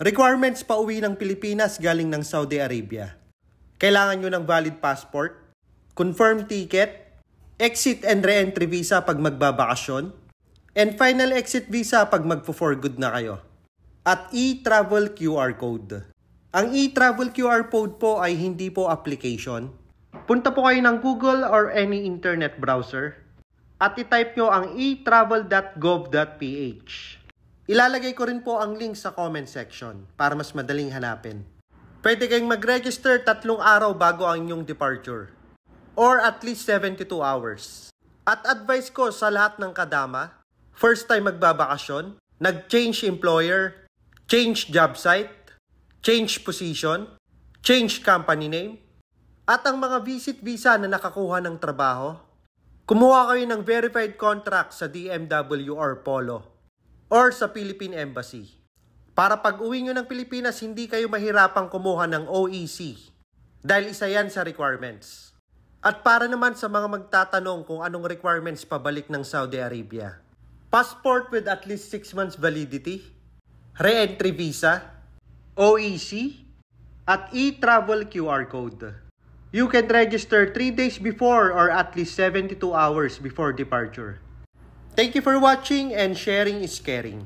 Requirements pa uwi ng Pilipinas galing ng Saudi Arabia. Kailangan nyo ng valid passport, confirmed ticket, exit and re-entry visa pag magbabakasyon, and final exit visa pag magpo-for good na kayo. At e-travel QR code. Ang e-travel QR code po ay hindi po application. Punta po kayo ng Google or any internet browser at i-type nyo ang etravel.gov.ph. Ilalagay ko rin po ang link sa comment section para mas madaling hanapin. Pwede kayong mag-register 3 araw bago ang inyong departure or at least 72 hours. At advice ko sa lahat ng kadama, first time magbabakasyon, nag-change employer, change job site, change position, change company name, at ang mga visit visa na nakakuha ng trabaho, kumuha kayo ng verified contract sa DMW or Polo or sa Philippine Embassy. Para pag uwi nyo ng Pilipinas, hindi kayo mahirapang kumuha ng OEC dahil isa yan sa requirements. At para naman sa mga magtatanong kung anong requirements pabalik ng Saudi Arabia, passport with at least 6 months validity, re-entry visa, OEC, at e-travel QR code. You can register 3 days before or at least 72 hours before departure. Thank you for watching, and sharing is caring.